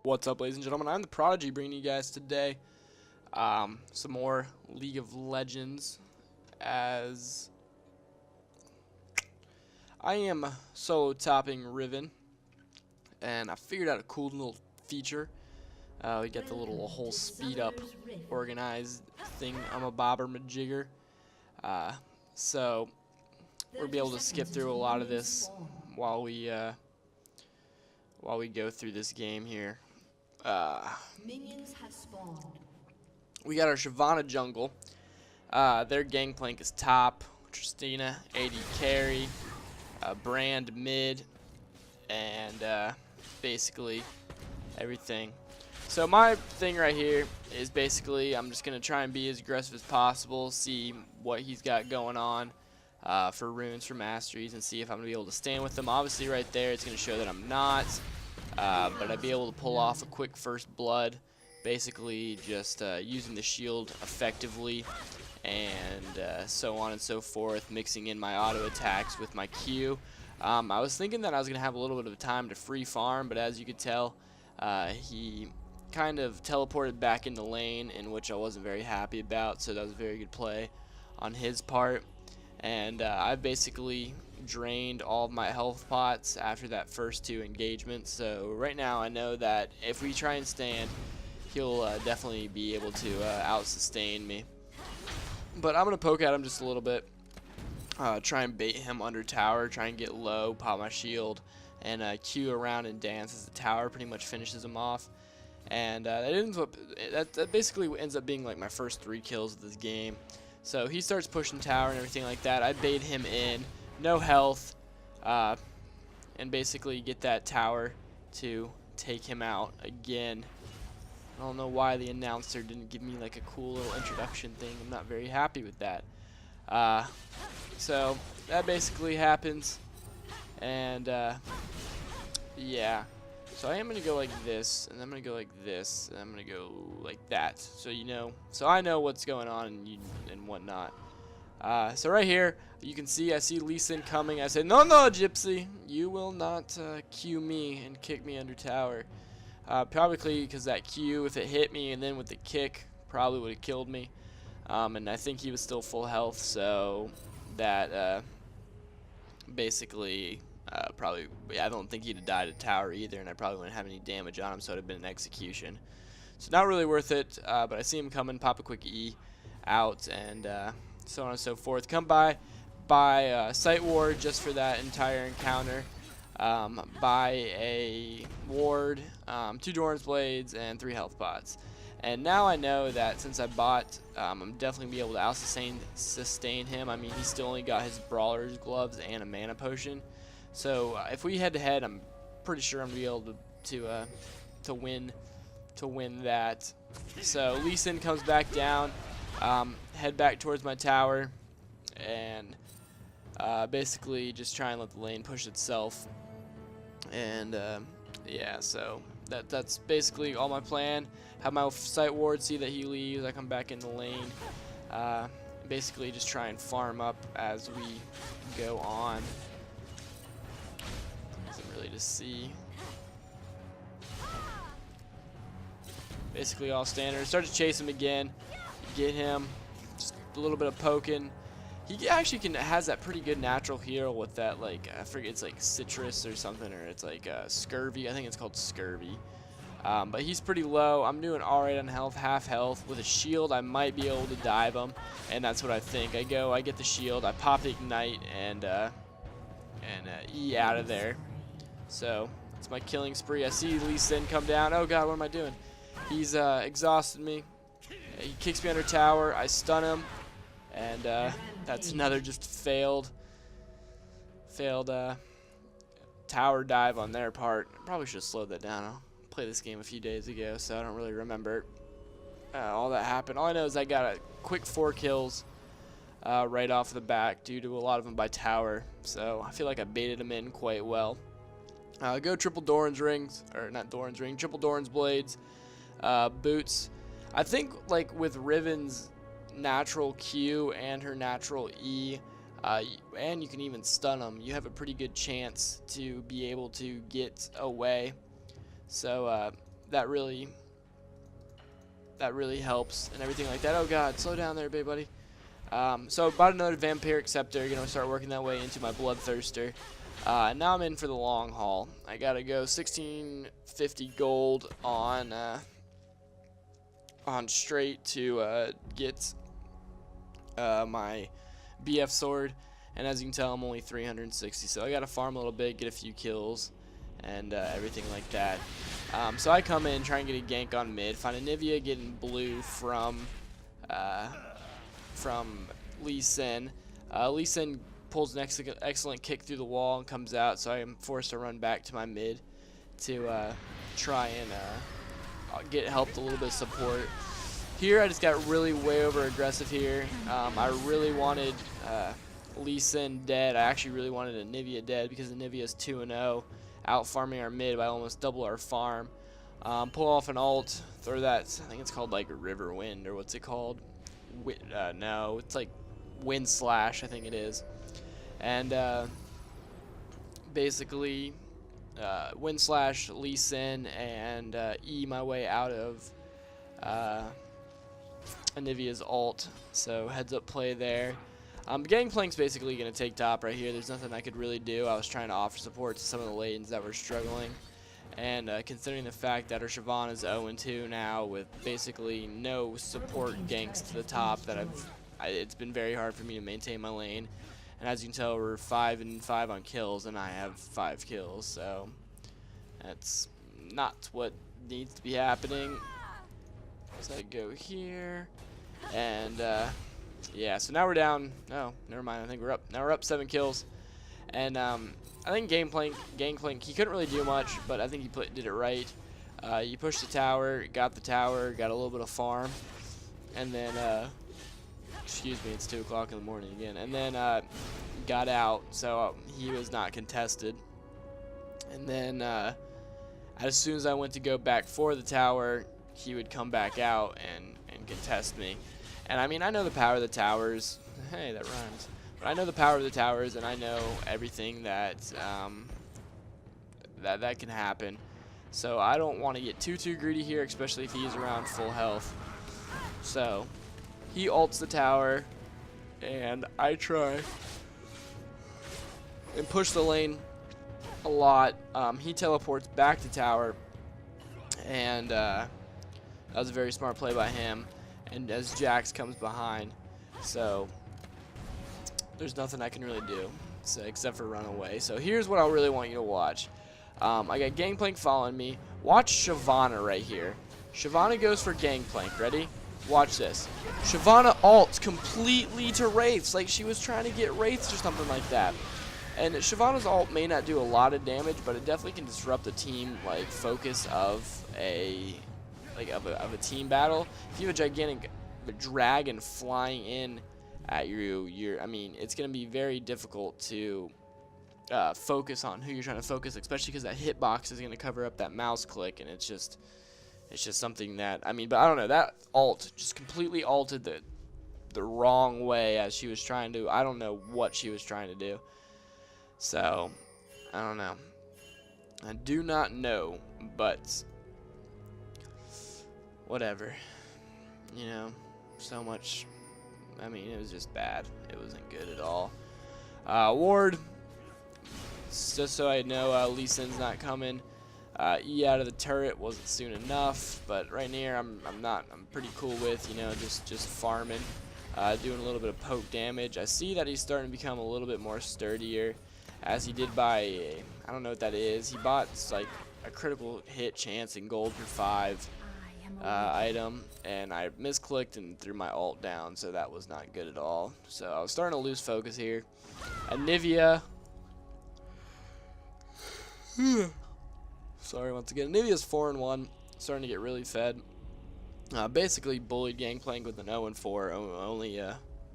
What's up, ladies and gentlemen? I'm the Prodigy, bringing you guys today some more League of Legends, as I am solo topping Riven, and I figured out a cool little feature. We got the little whole speed up organized thing. I'm a bobber majigger, so we'll be able to skip through a lot of this while we go through this game here. Minions have spawned. We got our Shyvana jungle. Their gangplank is top. Tristina, AD carry, Brand mid, and basically everything. So my thing right here is basically I'm just going to try and be as aggressive as possible, see what he's got going on for runes, for masteries, and see if I'm going to be able to stand with them. Obviously right there it's going to show that I'm not. But I'd be able to pull off a quick first blood, basically just using the shield effectively, and so on and so forth, mixing in my auto attacks with my Q. I was thinking that I was going to have a little bit of time to free farm, but as you could tell, he kind of teleported back into lane, in which I wasn't very happy about, so that was a very good play on his part. And I basically drained all of my health pots after that first two engagements, so right now I know that if we try and stand, he'll definitely be able to out sustain me. But I'm gonna poke at him just a little bit, try and bait him under tower, try and get low, pop my shield, and Q around and dance as the tower pretty much finishes him off. And that basically ends up being like my first 3 kills of this game. So he starts pushing tower and everything like that. I bait him in, no health, and basically get that tower to take him out again. I don't know why the announcer didn't give me like a cool little introduction thing. I'm not very happy with that. So that basically happens, and yeah. So I am going to go like this, and I'm going to go like this, and I'm going to go like that. So so I know what's going on and whatnot. So right here, you can see I see Lee Sin coming. I say, no, Gypsy, you will not Q me and kick me under tower. Probably because that Q, if it hit me and then with the kick, probably would have killed me. And I think he was still full health, so that basically probably, I don't think he'd have died at tower either, and I probably wouldn't have any damage on him, so it would have been an execution. So not really worth it, but I see him coming, pop a quick E out, and so on and so forth. Come by Sight Ward just for that entire encounter. Buy a ward, 2 Doran's Blades, and 3 health pots. And now I know that since I bought, I'm definitely going to be able to out sustain him. I mean, he still only got his Brawler's Gloves and a Mana Potion. So if we head to head, I'm pretty sure I'm going to be able to win that. So Lee Sin comes back down, head back towards my tower, and basically just try and let the lane push itself. And yeah, so that's basically all my plan. Have my Sight Ward, see that he leaves, I come back in the lane. Basically just try and farm up as we go on. Nothing really to see. Basically all standard. Start to chase him again. Get him. Just a little bit of poking. He actually has that pretty good natural heal with that, like, I forget, it's like citrus or something, or it's like scurvy. I think it's called scurvy. But he's pretty low. I'm doing alright on health, half health. With a shield, I might be able to dive him, and that's what I think. I get the shield, I pop the ignite, and E out of there. So it's my killing spree. I see Lee Sin come down. Oh god, what am I doing? He's exhausted me. He kicks me under tower. I stun him, and that's another just failed tower dive on their part. Probably should have slowed that down. I'll play this game a few days ago, so I don't really remember all that happened. All I know is I got a quick 4 kills right off the bat due to a lot of them by tower. So I feel like I baited them in quite well. Go triple Doran's rings, or not Doran's ring, triple Doran's blades, boots. I think like with Riven's natural Q and her natural E, and you can even stun them, you have a pretty good chance to be able to get away. So that really helps and everything like that. Oh god, slow down there, big buddy. So bought another Vampiric Scepter, gonna start working that way into my Bloodthirster. And now I'm in for the long haul. I gotta go 1650 gold on straight to get my BF sword, and as you can tell, I'm only 360, so I gotta farm a little bit, get a few kills, and everything like that. So I come in, try and get a gank on mid, find a Nivea getting blue from Lee Sin. Lee Sin pulls an excellent kick through the wall and comes out, so I am forced to run back to my mid to try and get helped a little bit of support. Here I just got really way over aggressive here. I really wanted Lee Sin dead. I actually really wanted a Nivea dead because the Nivea is 2-0, out farming our mid by almost double our farm. Pull off an ult, throw that, I think it's called like a River Wind, or what's it called? No, it's like Wind Slash, I think it is. And basically Wind Slash, Lee Sin, and E my way out of Nivea's ult. So heads up play there. Gangplank's basically going to take top right here. There's nothing I could really do. I was trying to offer support to some of the lanes that were struggling. And considering the fact that our Shyvana is 0-2 now with basically no support ganks to the top, that it's been very hard for me to maintain my lane. And as you can tell, we're 5-5 on kills, and I have 5 kills. So that's not what needs to be happening. So I go here, and yeah. So now we're down. No, never mind. I think we're up. Now we're up 7 kills, and I think Gangplank, he couldn't really do much, but I think he did it right. You pushed the tower, got the tower, got a little bit of farm, and then excuse me, it's 2 o'clock in the morning again, and then got out. So he was not contested, and then as soon as I went to go back for the tower, he would come back out and contest me. And I mean, I know the power of the towers. Hey, that rhymes. But I know the power of the towers, and I know everything that that can happen. So I don't want to get too greedy here, especially if he's around full health. So he ults the tower, and I try and push the lane a lot. He teleports back to tower, and that was a very smart play by him. And as Jax comes behind, so there's nothing I can really do except for run away. So here's what I really want you to watch. I got Gangplank following me. Watch Shyvana right here. Shyvana goes for Gangplank. Ready? Watch this. Shyvana ults completely to Wraiths, like she was trying to get Wraiths or something like that. And Shyvana's ult may not do a lot of damage, but it definitely can disrupt the team like focus of a team battle. If you have a gigantic dragon flying in at you, I mean, it's going to be very difficult to focus on who you're trying to focus, especially because that hitbox is going to cover up that mouse click, and it's just something that, I mean, but I don't know, that ult just completely ulted the wrong way as she was trying to, I don't know what she was trying to do. So, I don't know. I do not know, but whatever. You know, so much, I mean, it was just bad. It wasn't good at all. Ward, just so I know, Lee Sin's not coming. E out of the turret wasn't soon enough, but right near I'm pretty cool with, you know, just farming, doing a little bit of poke damage. I see that he's starting to become a little bit more sturdier, as he did buy I don't know what that is. He bought like a critical hit chance in gold for 5 item, and I misclicked and threw my ult down, so that was not good at all. So I was starting to lose focus here. Nivea. Sorry once again. Nivea's 4-1, starting to get really fed. Basically bullied Gangplank with an 0-4, only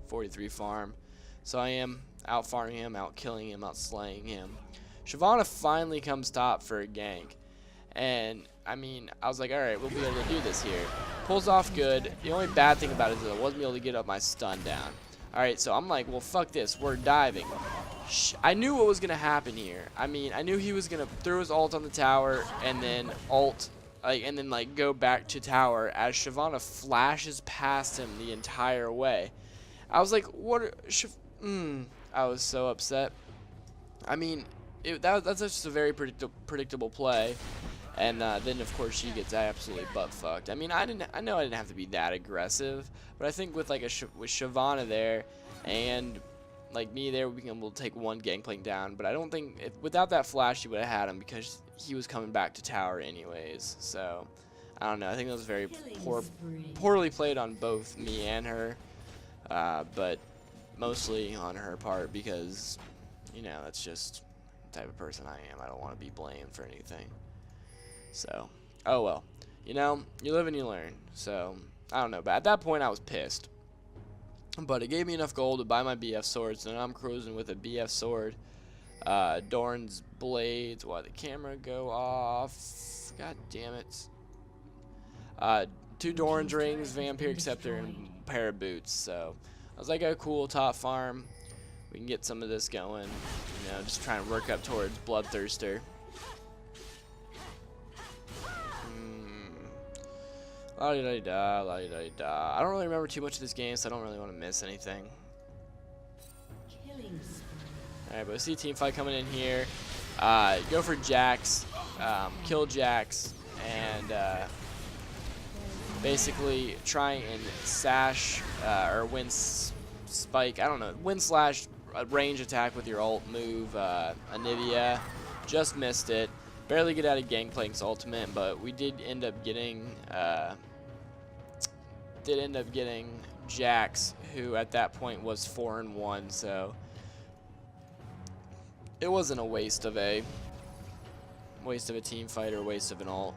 43 farm. So I am out farming him, out killing him, out slaying him. Shyvana finally comes top for a gank, and I mean, I was like, alright, we'll be able to do this here. Pulls off good. The only bad thing about it is that I wasn't able to get up my stun down. Alright, so I'm like, well, fuck this. We're diving. I knew what was going to happen here. I mean, I knew he was going to throw his ult on the tower and then ult like, and then like go back to tower as Shyvana flashes past him the entire way. I was like, what? I was so upset. I mean, that's just a very predictable play. And then of course she gets absolutely butt fucked. I mean, I know I didn't have to be that aggressive, but I think with like with Shyvana there and like me there, we can able to take one Gangplank down. But I don't think without that flash she would have had him because he was coming back to tower anyways. So I don't know. I think that was very poorly played on both me and her, but mostly on her part because you know that's just the type of person I am. I don't want to be blamed for anything. So, oh well. You know, you live and you learn. So, I don't know. But at that point, I was pissed. But it gave me enough gold to buy my BF swords. And I'm cruising with a BF sword. Dorn's blades. Why the camera go off? God damn it. 2 Dorn's rings, Vampiric Scepter, and a pair of boots. So, I was like, oh, cool, top farm. We can get some of this going. You know, just trying to work up towards Bloodthirster. La-di-da-di-da, la-di-da-di-da. I don't really remember too much of this game, so I don't really want to miss anything. Alright, but we see a team fight coming in here. Go for Jax, kill Jax, and basically try and sash or win spike. I don't know. Win slash range attack with your ult move. Anivia just missed it. Barely get out of Gangplank's ultimate, but we did end up getting Jax, who at that point was 4-1, so it wasn't a waste of a team fight or waste of an ult.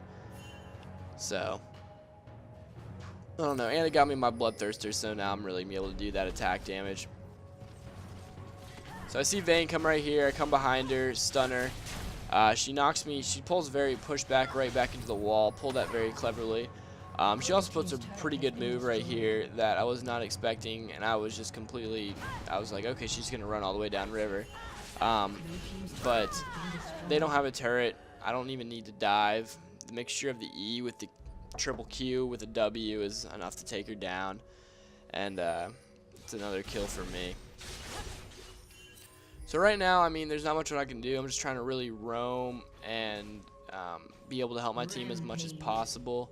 So I don't know, and it got me my Bloodthirster, so now I'm really able to do that attack damage. So I see Vayne come right here. I come behind her, stun her. She knocks me. She pulls very pushback right back into the wall. Pulled that very cleverly. She also puts a pretty good move right here that I was not expecting, and I was just completely. I was like, okay, she's gonna run all the way down river. But they don't have a turret. I don't even need to dive. The mixture of the E with the triple Q with a W is enough to take her down, and it's another kill for me. So right now, I mean, there's not much what I can do. I'm just trying to really roam and be able to help my team as much as possible.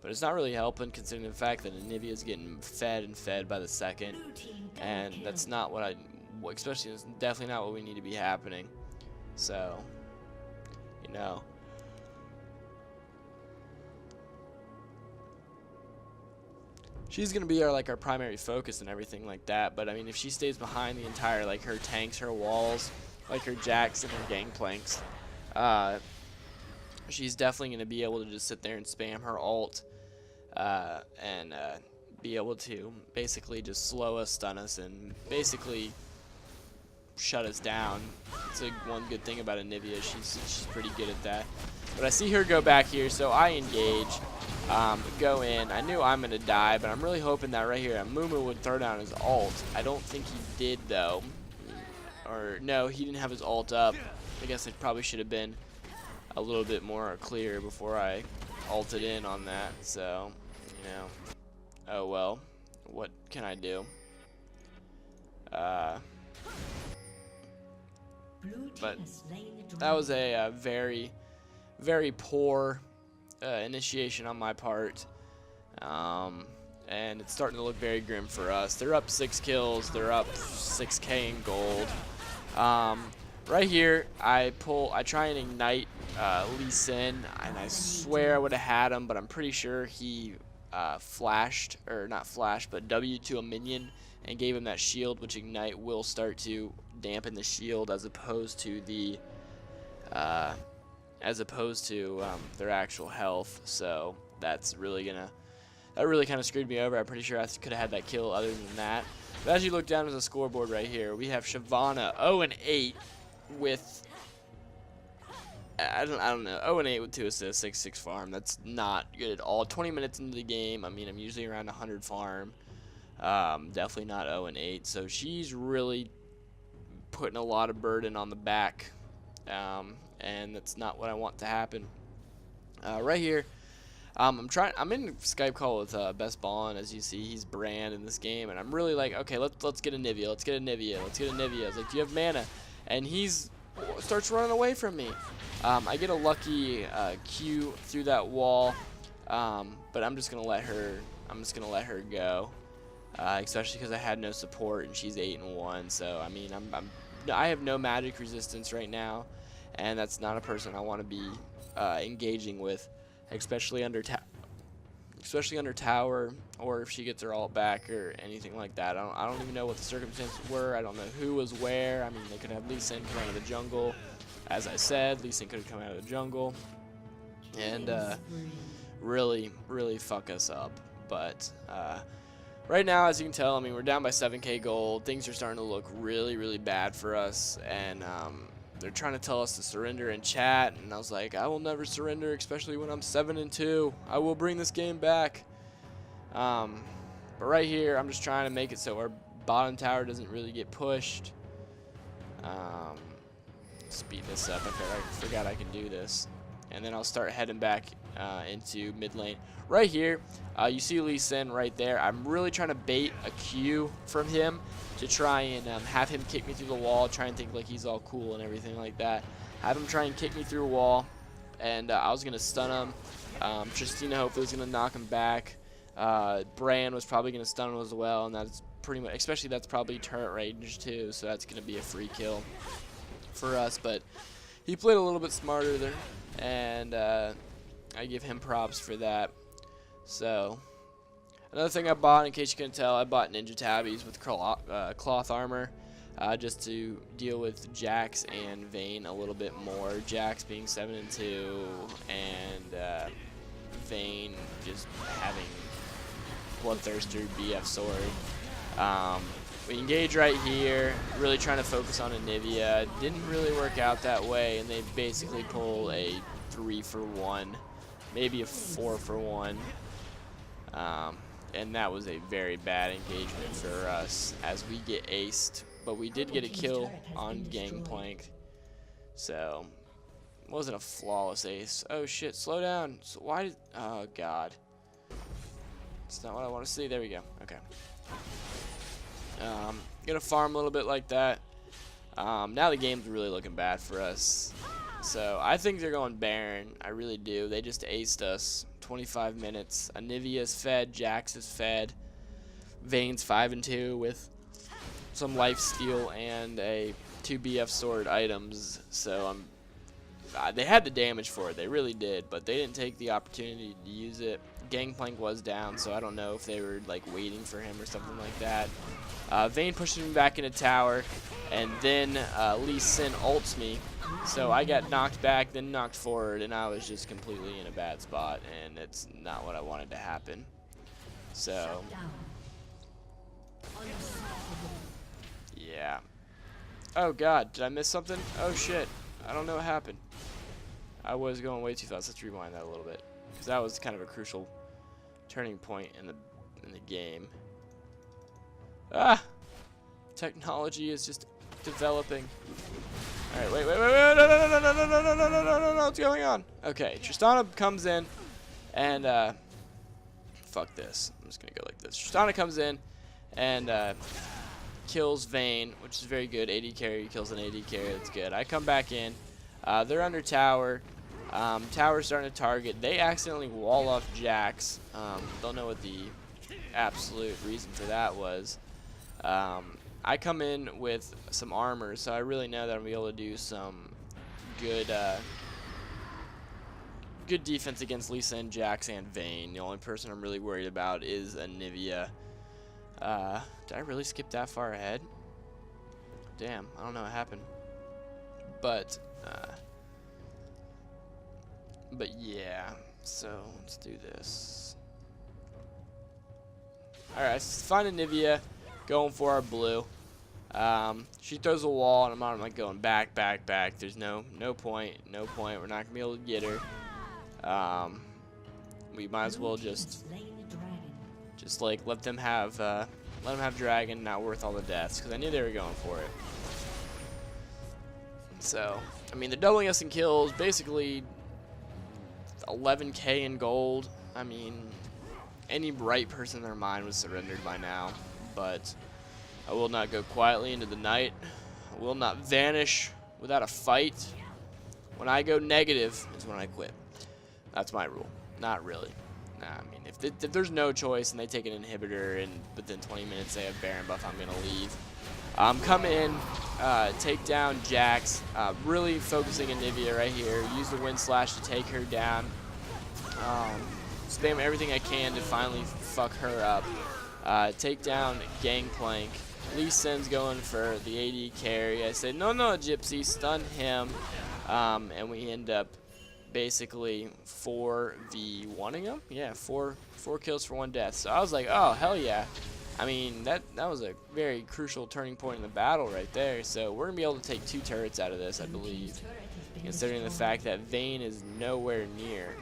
But it's not really helping considering the fact that Anivia is getting fed and fed by the second. And that's not what especially it's definitely not what we need to be happening. So, you know. She's gonna be our primary focus and everything like that, but I mean if she stays behind the entire her tanks, her walls, like her Jax and her Gangplanks, she's definitely gonna be able to just sit there and spam her ult and be able to basically just slow us, stun us, and basically shut us down. It's one good thing about Anivia, she's pretty good at that. But I see her go back here, so I engage. Go in. I knew I'm gonna die, but I'm really hoping that right here Mumu would throw down his ult. I don't think he did though, or no, he didn't have his ult up. I guess I probably should have been a little bit more clear before I ulted in on that. So, you know, oh well, what can I do? But that was a very, very poor initiation on my part, and it's starting to look very grim for us. They're up 6 kills, they're up 6k in gold. Right here I try and ignite Lee Sin, and I swear I would have had him, but I'm pretty sure he flashed, or not flashed, but W to a minion and gave him that shield, which ignite will start to dampen the shield as opposed to the their actual health. So that really kind of screwed me over. I'm pretty sure I could have had that kill other than that. But as you look down at the scoreboard right here, we have Shyvana 0-8 with I don't know, 0-8 with 2 assists, 6 farm. That's not good at all. 20 minutes into the game, I mean, I'm usually around 100 farm. Definitely not 0-8. So she's really putting a lot of burden on the back. And that's not what I want to happen. Right here, I'm in a Skype call with Best Ballin. As you see, he's Brand in this game, and I'm really like, okay, let's get a Nivea. Let's get a Nivea. Let's get a Nivea. I was like, do you have mana? And he's starts running away from me. I get a lucky Q through that wall, but I'm just gonna let her. I'm just gonna let her go, especially because I had no support and she's 8-1. So I mean, I have no magic resistance right now, and that's not a person I want to be engaging with, especially under tower, or if she gets her ult back or anything like that. I don't even know what the circumstances were. I don't know who was where. I mean, they could have Lee Sin come out of the jungle. As I said, Lee Sin could have come out of the jungle and really fuck us up. But right now, as you can tell, I mean, we're down by 7k gold. Things are starting to look really bad for us, and they're trying to tell us to surrender in chat, and I was like, I will never surrender, especially when I'm 7-2. I will bring this game back. But right here, I'm just trying to make it so our bottom tower doesn't really get pushed. Speed this up. I forgot I can do this. And then I'll start heading back into mid lane. Right here, you see Lee Sin right there. I'm really trying to bait a Q from him to try and have him kick me through the wall, try and think like he's all cool and everything like that. Have him try and kick me through a wall, and I was going to stun him. Tristina hopefully was going to knock him back. Bran was probably going to stun him as well, and that's pretty much, especially that's probably turret range too, so that's going to be a free kill for us. But he played a little bit smarter there, and I give him props for that. So another thing I bought, in case you couldn't tell, I bought ninja tabbies with cloth armor, just to deal with Jax and Vayne a little bit more. Jax being 7-2, and Vayne just having Bloodthirster BF sword. We engage right here, really trying to focus on a Nivea. Didn't really work out that way, and they basically pull a 3-for-1, maybe a 4-for-1. And that was a very bad engagement for us as we get aced. But we did get a kill on Gangplank, so it wasn't a flawless ace. Oh shit, slow down. So why did, oh god. It's not what I want to see. There we go. Okay. Gonna farm a little bit like that. Now the game's really looking bad for us. So I think they're going Baron. I really do. They just aced us. 25 minutes. Anivia's fed. Jax is fed. Vayne's 5-2 with some lifesteal and a 2 BF sword items. So they had the damage for it. They really did, but they didn't take the opportunity to use it. Gangplank was down, so I don't know if they were like waiting for him or something like that. Vayne pushed him back into tower, and then Lee Sin ults me. So I got knocked back, then knocked forward, and I was just completely in a bad spot, and it's not what I wanted to happen. So, yeah. Oh god, did I miss something? Oh shit, I don't know what happened. I was going way too fast. Let's rewind that a little bit, because that was kind of a crucial turning point in the game. Ah! Technology is just developing. Alright, wait, no, what's going on? Okay, Tristana comes in, and, fuck this. I'm just gonna go like this. Tristana comes in, and, kills Vayne, which is very good. AD carry, kills an AD carry, that's good. I come back in, they're under tower. Tower's starting to target. They accidentally wall off Jax. Don't know what the absolute reason for that was. I come in with some armor, so I really know that I'm going to be able to do some good good defense against Lee Sin, Jax, and Vayne. The only person I'm really worried about is Anivia. Did I really skip that far ahead? Damn, I don't know what happened. But yeah, so let's do this. Alright, find Anivia, going for our blue. She throws a wall, and I'm like going back. There's no point. We're not gonna be able to get her. We might as well just like let them have dragon. Not worth all the deaths, because I knew they were going for it. So I mean, they're doubling us in kills, basically 11k in gold. I mean, any right person in their mind was surrendered by now, but I will not go quietly into the night. I will not vanish without a fight. When I go negative is when I quit. That's my rule. Not really. Nah, I mean, if there's no choice and they take an inhibitor and within 20 minutes they have Baron buff, I'm going to leave. Come in, take down Jax, really focusing on Nivea right here. Use the Wind Slash to take her down. Spam everything I can to finally fuck her up. Take down Gangplank. Lee Sin's going for the AD carry. I said, no, Gypsy, stun him. And we end up basically 4v1ing him. Yeah, four kills for 1 death. So I was like, oh, hell yeah. I mean, that was a very crucial turning point in the battle right there. So we're going to be able to take 2 turrets out of this, I believe, considering the fact that Vayne is nowhere near.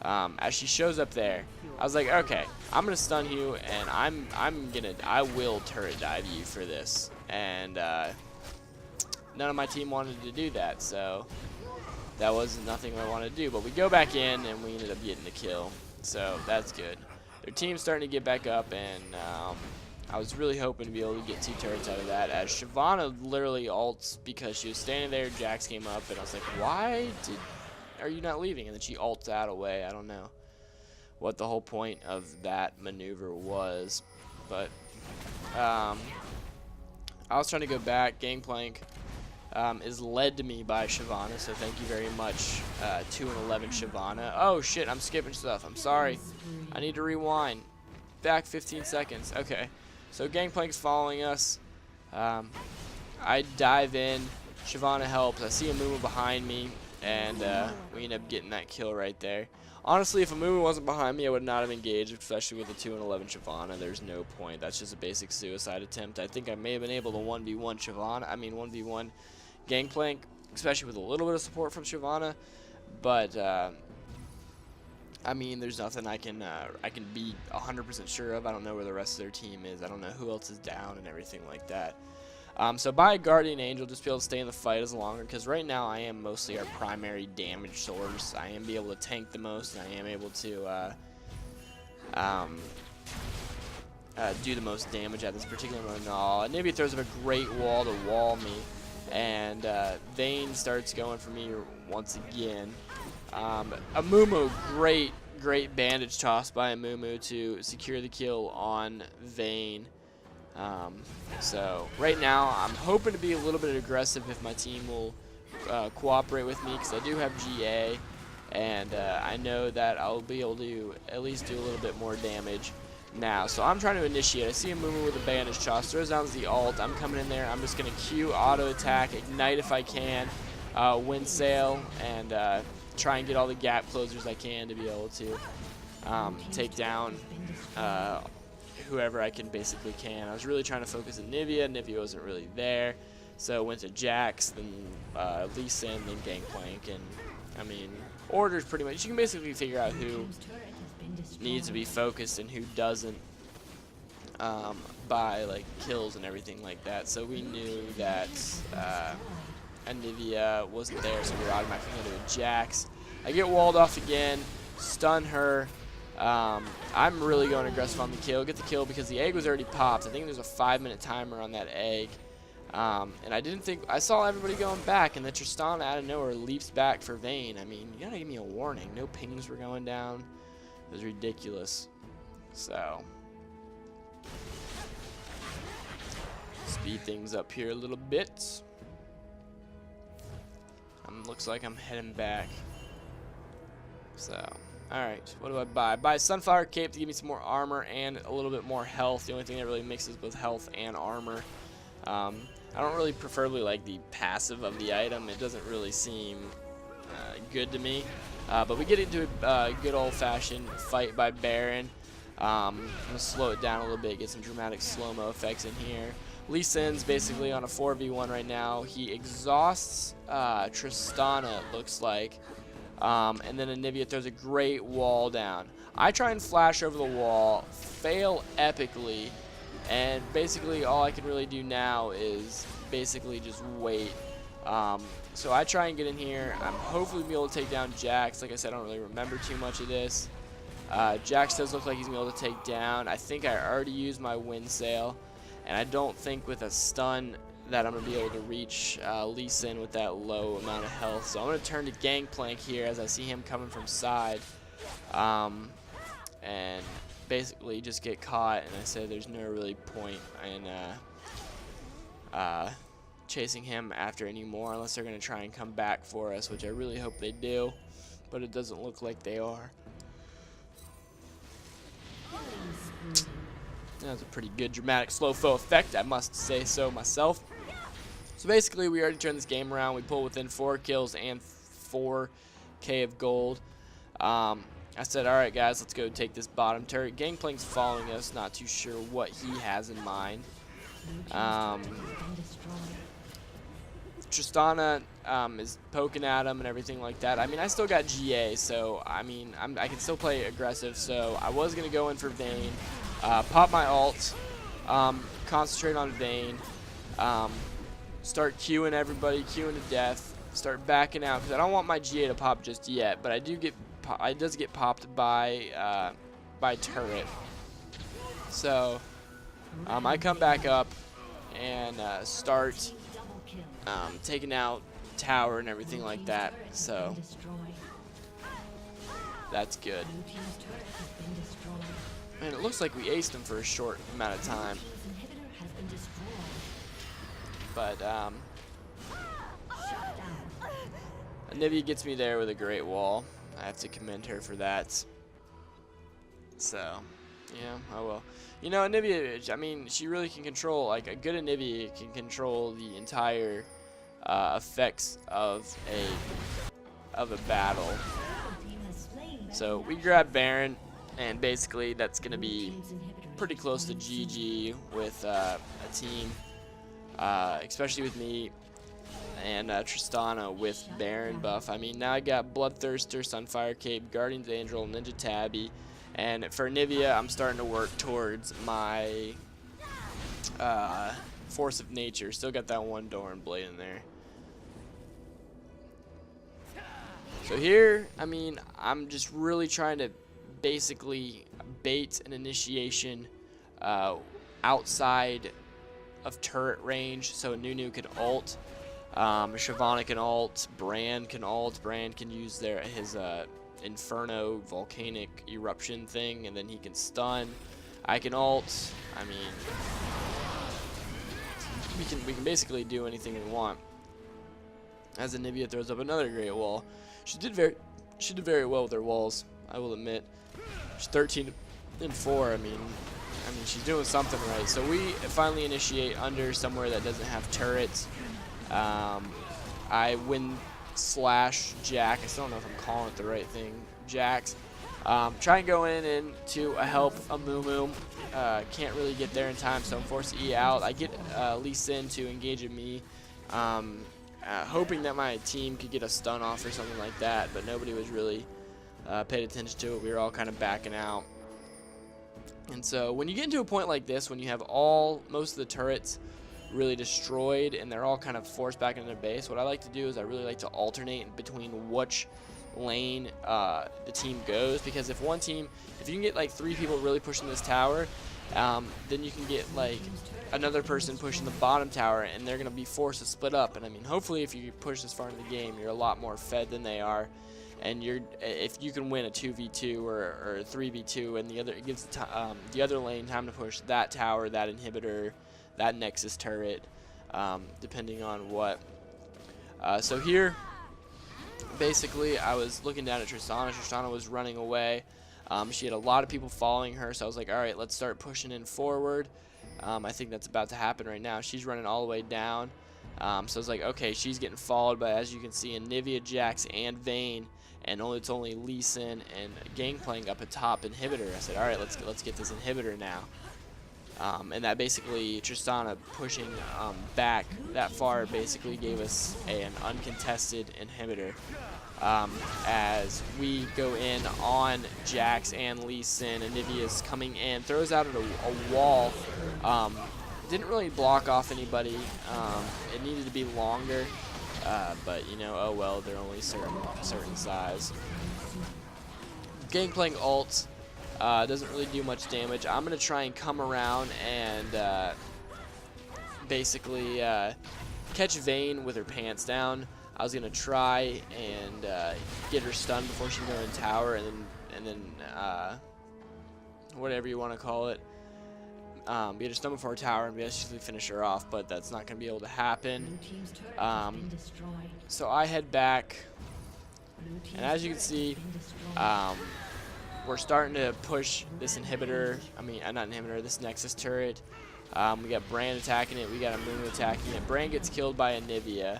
As she shows up there, I was like, okay, I'm going to stun you, and I will turret dive you for this. And none of my team wanted to do that, so that was nothing I wanted to do. But we go back in, and we ended up getting the kill, so that's good. Their team's starting to get back up, and I was really hoping to be able to get 2 turrets out of that, as Shyvana literally ults because she was standing there, Jax came up, and I was like, why are you not leaving? And then she ults out away. I don't know what the whole point of that maneuver was, but I was trying to go back. Gangplank is led to me by Shyvana, so thank you very much, 2-11 Shyvana. Oh shit, I'm skipping stuff. I'm sorry. I need to rewind. Back 15 seconds. Okay. So Gangplank's following us. I dive in. Shyvana helps. I see Amumu behind me, and we end up getting that kill right there. Honestly, if Amumu wasn't behind me, I would not have engaged, especially with the 2-11 Shyvana. There's no point. That's just a basic suicide attempt. I think I may have been able to 1v1 Shyvana. I mean, 1v1 Gangplank, especially with a little bit of support from Shyvana. But I mean, there's nothing I can be 100% sure of. I don't know where the rest of their team is. I don't know who else is down and everything like that. So by Guardian Angel, just be able to stay in the fight as longer, because right now I am mostly our primary damage source. I am able to tank the most, and I am able to do the most damage at this particular moment. Nibia throws up a great wall to wall me, and Vayne starts going for me once again. Amumu, great bandage toss by Amumu to secure the kill on Vayne. So right now I'm hoping to be a little bit aggressive if my team will cooperate with me, because I do have GA, and I know that I'll be able to at least do a little bit more damage now. So I'm trying to initiate. I see Amumu with a bandage toss, throws down the ult. I'm coming in there. I'm just going to Q auto attack, ignite if I can, wind sail, and try and get all the gap closers I can to be able to take down whoever I basically can. I was really trying to focus on Nivea. Nivea wasn't really there, so went to Jax, then Lee Sin, then Gangplank, and I mean, orders pretty much. You can basically figure out who needs to be focused and who doesn't by like kills and everything like that. So we knew that Nivea wasn't there, so we were automatically going to do a Jax. I get walled off again, stun her. I'm really going aggressive on the kill. Get the kill because the egg was already popped. I think there's a 5-minute timer on that egg. And I didn't think, I saw everybody going back, and then Tristana out of nowhere leaps back for Vayne. I mean, you gotta give me a warning. No pings were going down. It was ridiculous. So, speed things up here a little bit. Looks like I'm heading back. So, alright, what do I buy? Buy a Sunflower Cape to give me some more armor and a little bit more health. The only thing that really mixes both health and armor. I don't really preferably like the passive of the item. It doesn't really seem good to me. But we get into a good old-fashioned fight by Baron. I'm going to slow it down a little bit, get some dramatic slow-mo effects in here. Lee Sin's basically on a 4v1 right now. He exhausts Tristana, it looks like. And then Anivia throws a great wall down. I try and flash over the wall, fail epically, and basically all I can really do now is basically just wait. So I try and get in here. I'm hopefully be able to take down Jax. Like I said, I don't really remember too much of this. Jax does look like he's going to be able to take down. I think I already used my wind sail, and I don't think with a stun that I'm going to be able to reach Lee Sin with that low amount of health. So I'm going to turn to Gangplank here as I see him coming from side. And basically just get caught, and I say there's no really point in chasing him after anymore unless they're going to try and come back for us, which I really hope they do, but it doesn't look like they are. That was a pretty good dramatic slow foe effect, I must say so myself. So basically we already turned this game around. We pulled within 4 kills and 4k of gold. I said, alright guys, let's go take this bottom turret. Gangplank's following us, not too sure what he has in mind. Tristana is poking at him and everything like that. I mean, I still got GA, so I mean, I can still play aggressive. So I was going to go in for Vayne, pop my ult, concentrate on Vayne, start queuing everybody, queuing to death, start backing out, because I don't want my GA to pop just yet, but I do get it does get popped by turret. So I come back up and start taking out tower and everything like that. So that's good. And it looks like we aced him for a short amount of time. But Anivia gets me there with a great wall. I have to commend her for that. So, yeah, oh well. You know, Anivia, I mean, she really can control, like, a good Anivia can control the entire effects of a battle. So, we grab Baron, and basically that's going to be pretty close to GG with a team, especially with me and Tristana with Baron buff. I mean, now I got Bloodthirster, Sunfire Cape, Guardian's Angel, Ninja Tabby, and for Anivia, I'm starting to work towards my Force of Nature. Still got that one Doran Blade in there. So here, I mean, I'm just really trying to basically bait an initiation outside of turret range, so Nunu can ult. Shyvana can ult, Brand can ult, Brand can use his Inferno volcanic eruption thing, and then he can stun. I can ult. I mean, we can basically do anything we want. As Anivia throws up another great wall. She did very well with her walls, I will admit. She's 13 and 4. I mean she's doing something right. So we finally initiate under somewhere that doesn't have turrets. I win slash Jack. I still don't know if I'm calling it the right thing. Jax. Try and go in to help a Moo. Can't really get there in time, so I'm forced to E out. I get Lee Sin to engage at me, hoping that my team could get a stun off or something like that, but nobody was really paid attention to it. We were all kind of backing out. And so when you get into a point like this, when you have most of the turrets really destroyed and they're all kind of forced back into their base, what I like to do is I really like to alternate between which lane the team goes, because if you can get like 3 people really pushing this tower, then you can get like another person pushing the bottom tower, and they're going to be forced to split up. And I mean, hopefully if you push this far in the game, you're a lot more fed than they are, and if you can win a 2v2 or a 3v2, and it gives the other lane time to push that tower, that inhibitor, that Nexus turret, depending on what. So here, basically, I was looking down at Tristana. Tristana was running away. She had a lot of people following her, so I was like, all right, let's start pushing in forward. I think that's about to happen right now. She's running all the way down. So I was like, okay, she's getting followed by, as you can see, Anivia, Jax, and Vayne, and it's only Lee Sin and Gangplank up at top inhibitor. I said, all right, let's get this inhibitor now. And that basically, Tristana pushing back that far basically gave us an uncontested inhibitor. As we go in on Jax and Lee Sin, Anivia's coming in, throws out a wall. Didn't really block off anybody. It needed to be longer, but you know, oh well, they're only certain size. Gangplank ults. Doesn't really do much damage. I'm going to try and come around and basically catch Vayne with her pants down. I was going to try and get her stunned before she can go in tower, and then whatever you want to call it. Get her stunned before her tower and basically finish her off, but that's not going to be able to happen. So I head back, and as you can see, we're starting to push this inhibitor. I mean, not inhibitor, this Nexus turret. We got Brand attacking it. We got Amumu attacking it. Brand gets killed by Anivia.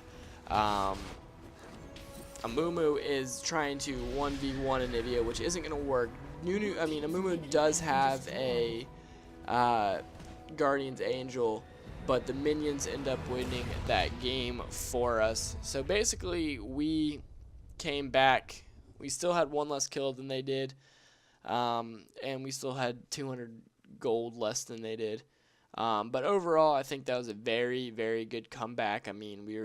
Amumu is trying to 1v1 Anivia, which isn't going to work. Amumu does have a Guardian's Angel, but the minions end up winning that game for us. So basically, we came back. We still had one less kill than they did, and we still had 200 gold less than they did. But overall, I think that was a very, very good comeback. I mean, we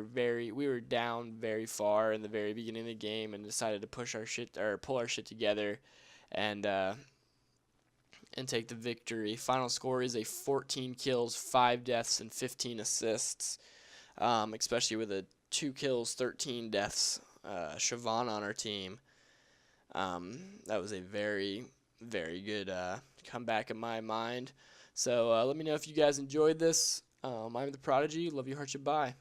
were down very far in the very beginning of the game and decided to pull our shit together, and take the victory. Final score is a 14 kills, 5 deaths, and 15 assists. Especially with a 2 kills, 13 deaths, Siobhan on our team. That was a very, very good comeback in my mind. So let me know if you guys enjoyed this. I'm the Prodigy. Love you, heart you, bye.